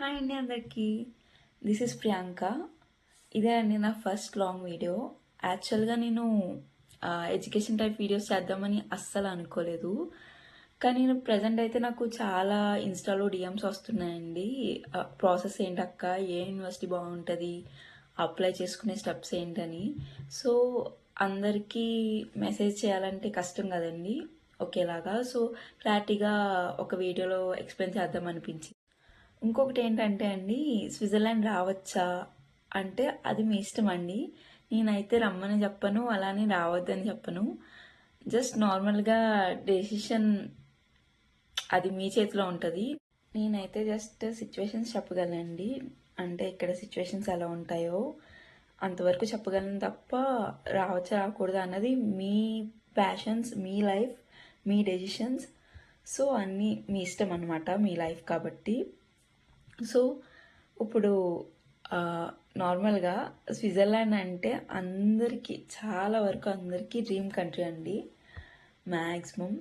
Hi అండి అందరికీ. This is Priyanka. ఇదే అండి నా ఫస్ట్ లాంగ్ వీడియో. యాక్చువల్గా నేను ఎడ్యుకేషన్ టైప్ వీడియోస్ చేద్దామని అస్సలు అనుకోలేదు. కానీ నేను ప్రజెంట్ అయితే నాకు చాలా ఇన్స్టాలో డిఎమ్స్ వస్తున్నాయండి. ప్రాసెస్ ఏంటక్క, ఏ యూనివర్సిటీ బాగుంటుంది, అప్లై చేసుకునే స్టెప్స్ ఏంటని. సో అందరికీ మెసేజ్ చేయాలంటే కష్టం కదండి ఒకేలాగా. సో క్లారిటీగా ఒక వీడియోలో ఎక్స్ప్లెయిన్ చేద్దాం అనిపించింది. ఇంకొకటి ఏంటంటే అండి, స్విట్జర్లాండ్ రావచ్చా అంటే అది మీ ఇష్టం అండి. నేనైతే రమ్మని చెప్పను, అలానే రావద్దని చెప్పను. జస్ట్ నార్మల్గా డెసిషన్ అది మీ చేతిలో ఉంటుంది. నేనైతే జస్ట్ సిచ్యువేషన్స్ చెప్పగలనండి. అంటే ఇక్కడ సిచ్యువేషన్స్ ఎలా ఉంటాయో అంతవరకు చెప్పగలను తప్ప రావచ్చా రాకూడదా అన్నది మీ ప్యాషన్స్, మీ లైఫ్, మీ డెసిషన్స్. సో అన్నీ మీ ఇష్టం అనమాట, మీ లైఫ్ కాబట్టి. సో ఇప్పుడు నార్మల్గా స్విట్జర్లాండ్ అంటే అందరికీ, చాలా వరకు అందరికీ డ్రీమ్ కంట్రీ అండి. మ్యాక్సిమం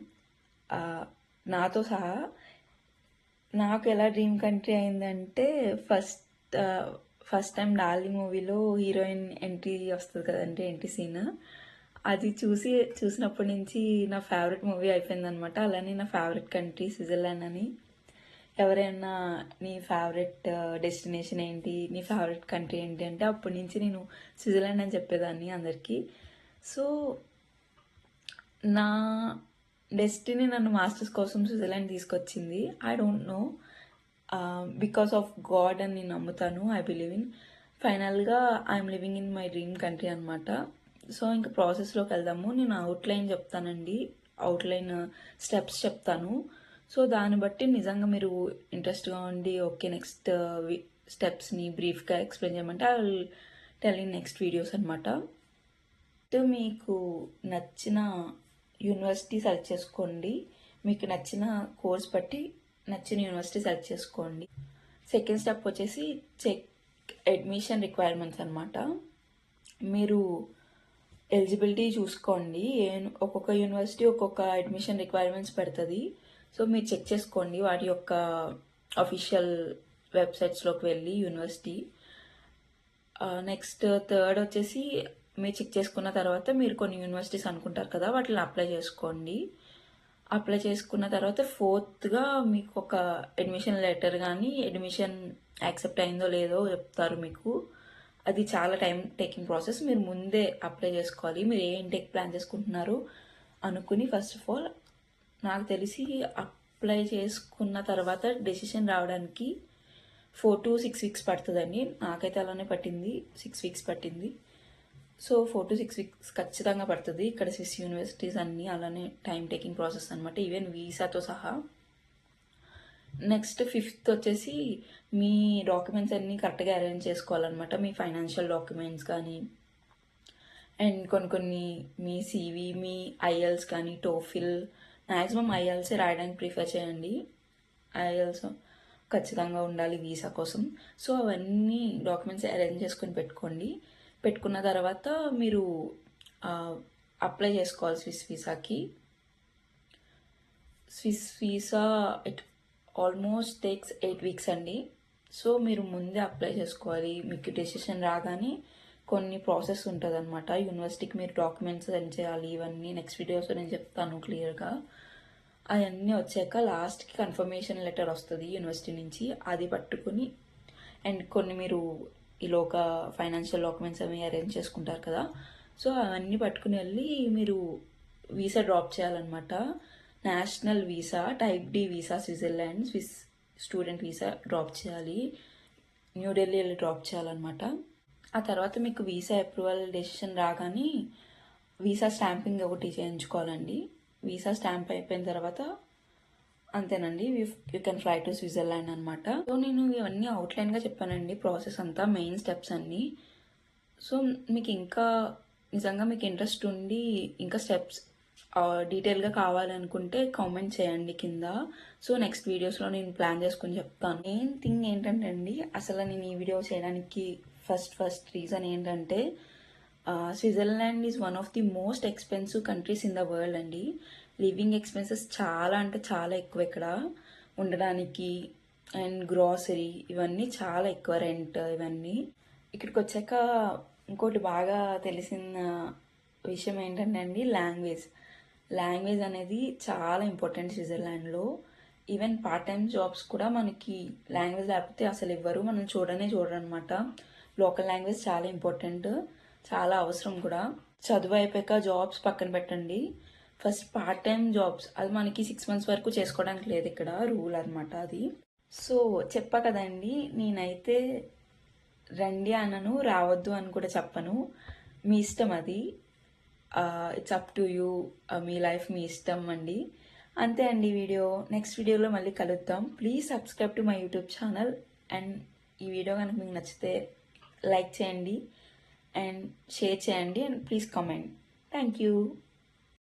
నాతో సహా. నాకు ఎలా డ్రీమ్ కంట్రీ అయిందంటే ఫస్ట్ టైం డార్లింగ్ మూవీలో హీరోయిన్ ఎంట్రీ వస్తుంది కదండి, ఎంట్రీ సీన్. అది చూసినప్పటి నుంచి నా ఫేవరెట్ మూవీ అయిపోయిందనమాట. అలానే నా ఫేవరెట్ కంట్రీ స్విట్జర్లాండ్ అని. ఎవరైనా నీ ఫేవరెట్ డెస్టినేషన్ ఏంటి, నీ ఫేవరెట్ కంట్రీ ఏంటి అంటే అప్పటి నుంచి నేను స్విట్జర్లాండ్ అని చెప్పేదాన్ని అందరికీ. సో నా డెస్టినీ నన్ను మాస్టర్స్ కోసం స్విట్జర్లాండ్ తీసుకొచ్చింది. I don't know, because of god అని నేను నమ్ముతాను. I believe in. ఫైనల్గా I'm living in my dream country అనమాట. సో ఇంకా ప్రాసెస్లోకి వెళ్దాము. నేను అవుట్లైన్ చెప్తానండి, అవుట్లైన్ స్టెప్స్ చెప్తాను. సో దాన్ని బట్టి నిజంగా మీరు ఇంట్రెస్ట్గా ఉండి ఓకే నెక్స్ట్ స్టెప్స్ని బ్రీఫ్గా ఎక్స్ప్లెయిన్ చేయమంటే I will tell in next videos అనమాట. మీకు నచ్చిన యూనివర్సిటీ సెలెక్ట్ చేసుకోండి. మీకు నచ్చిన కోర్స్ బట్టి నచ్చిన యూనివర్సిటీ సెలెక్ట్ చేసుకోండి. సెకండ్ స్టెప్ వచ్చేసి చెక్ అడ్మిషన్ రిక్వైర్మెంట్స్ అనమాట. మీరు ఎలిజిబిలిటీ చూసుకోండి. ఒక్కొక్క యూనివర్సిటీ ఒక్కొక్క అడ్మిషన్ రిక్వైర్మెంట్స్ పెడుతుంది. సో మీరు చెక్ చేసుకోండి వాటి యొక్క అఫీషియల్ వెబ్సైట్స్లోకి వెళ్ళి యూనివర్సిటీ. నెక్స్ట్ థర్డ్ వచ్చేసి మీరు చెక్ చేసుకున్న తర్వాత మీరు కొన్ని యూనివర్సిటీస్ అనుకుంటారు కదా, వాటిని అప్లై చేసుకోండి. అప్లై చేసుకున్న తర్వాత ఫోర్త్గా మీకు ఒక అడ్మిషన్ లెటర్ కానీ అడ్మిషన్ యాక్సెప్ట్ అయిందో లేదో చెప్తారు మీకు. అది చాలా టైం టేకింగ్ ప్రాసెస్. మీరు ముందే అప్లై చేసుకోవాలి. మీరు ఏ ఇంటేక్ ప్లాన్ చేసుకుంటున్నారు అనుకుని ఫస్ట్ ఆఫ్ ఆల్. నాకు తెలిసి అప్లై చేసుకున్న తర్వాత డెసిషన్ రావడానికి 4 to 6 weeks పడుతుందండి. నాకైతే అలానే పట్టింది, 6 weeks పట్టింది. సో 4 to 6 weeks ఖచ్చితంగా పడుతుంది. ఇక్కడ స్విస్ యూనివర్సిటీస్ అన్నీ అలానే టైం టేకింగ్ ప్రాసెస్ అనమాట, ఈవెన్ వీసాతో సహా. నెక్స్ట్ ఫిఫ్త్ వచ్చేసి మీ డాక్యుమెంట్స్ అన్నీ కరెక్ట్గా అరేంజ్ చేసుకోవాలన్నమాట. మీ ఫైనాన్షియల్ డాక్యుమెంట్స్ కానీ, అండ్ కొన్ని మీ సివి, మీ ఐఎల్స్ కానీ, టోఫిల్, మ్యాక్సిమం ఐఎల్సే రాయడానికి ప్రిఫర్ చేయండి. ఐఎల్స్ ఖచ్చితంగా ఉండాలి వీసా కోసం. సో అవన్నీ డాక్యుమెంట్స్ అరేంజ్ చేసుకొని పెట్టుకోండి. పెట్టుకున్న తర్వాత మీరు అప్లై చేసుకోవాలి స్విస్ వీసాకి. Swiss visa it almost takes 8 weeks అండి. సో మీరు ముందే అప్లై చేసుకోవాలి. మీకు డెసిషన్ రాగానే కొన్ని ప్రాసెస్ ఉంటుంది అనమాట. యూనివర్సిటీకి మీరు డాక్యుమెంట్స్ సెండ్ చేయాలి. ఇవన్నీ నెక్స్ట్ వీడియోస్లో నేను చెప్తాను క్లియర్గా. అవన్నీ వచ్చాక లాస్ట్కి కన్ఫర్మేషన్ లెటర్ వస్తుంది యూనివర్సిటీ నుంచి. అది పట్టుకుని అండ్ కొన్ని మీరు ఈలోక ఫైనాన్షియల్ డాక్యుమెంట్స్ అవి అరేంజ్ చేసుకుంటారు కదా, సో అవన్నీ పట్టుకుని వెళ్ళి మీరు వీసా డ్రాప్ చేయాలన్నమాట. National visa, type D visa, Switzerland Swiss student visa drop చేయాలి. న్యూఢిల్లీ వెళ్ళి డ్రాప్ చేయాలన్నమాట. ఆ తర్వాత మీకు వీసా అప్రూవల్ డెసిషన్ రాగానే వీసా స్టాంపింగ్ ఒకటి చేయించుకోవాలండి. వీసా స్టాంప్ అయిపోయిన తర్వాత అంతేనండి, you can fly to Switzerland అనమాట. సో నేను ఇవన్నీ అవుట్లైన్గా చెప్పానండి, ప్రాసెస్ అంతా, మెయిన్ స్టెప్స్ అన్నీ. సో మీకు ఇంకా నిజంగా మీకు ఇంట్రెస్ట్ ఉండి ఇంకా స్టెప్స్ డీటెయిల్గా కావాలనుకుంటే కామెంట్ చేయండి కింద. సో నెక్స్ట్ వీడియోస్లో నేను ప్లాన్ చేసుకుని చెప్తాను. మెయిన్ థింగ్ ఏంటంటే అండి, అసలు నేను ఈ వీడియో చేయడానికి ఫస్ట్ రీజన్ ఏంటంటే Switzerland is one of the most expensive countries in the world అండి. లివింగ్ ఎక్స్పెన్సెస్ చాలా అంటే చాలా ఎక్కువ ఇక్కడ ఉండడానికి. అండ్ గ్రాసరీ ఇవన్నీ చాలా ఎక్కువ, రెంట్ ఇవన్నీ. ఇక్కడికి వచ్చాక ఇంకోటి బాగా తెలిసిన విషయం ఏంటంటే అండి, లాంగ్వేజ్ అనేది చాలా ఇంపార్టెంట్ స్విట్జర్లాండ్లో. ఈవెన్ పార్ట్ టైం జాబ్స్ కూడా మనకి లాంగ్వేజ్ లేకపోతే అసలు ఇవ్వరు, మనం చూడరు అనమాట. లోకల్ లాంగ్వేజ్ చాలా ఇంపార్టెంట్, చాలా అవసరం కూడా. చదువు అయిపోయాక జాబ్స్ పక్కన పెట్టండి, ఫస్ట్ పార్ట్ టైం జాబ్స్ అది మనకి 6 months వరకు చేసుకోవడానికి లేదు, ఇక్కడ రూల్ అనమాట అది. సో చెప్పా కదండి, నేనైతే రండి అనను, రావద్దు అని కూడా చెప్పను, మీ ఇష్టం అది. ఇట్స్ అప్ టు యూ, మీ లైఫ్ మీ ఇష్టం అండి. అంతే అండి వీడియో. నెక్స్ట్ వీడియోలో మళ్ళీ కలుద్దాం. Please subscribe to my YouTube channel. And ఈ వీడియో కనుక మీకు నచ్చితే లైక్ చేయండి అండ్ షేర్ చేయండి and please comment. Thank you.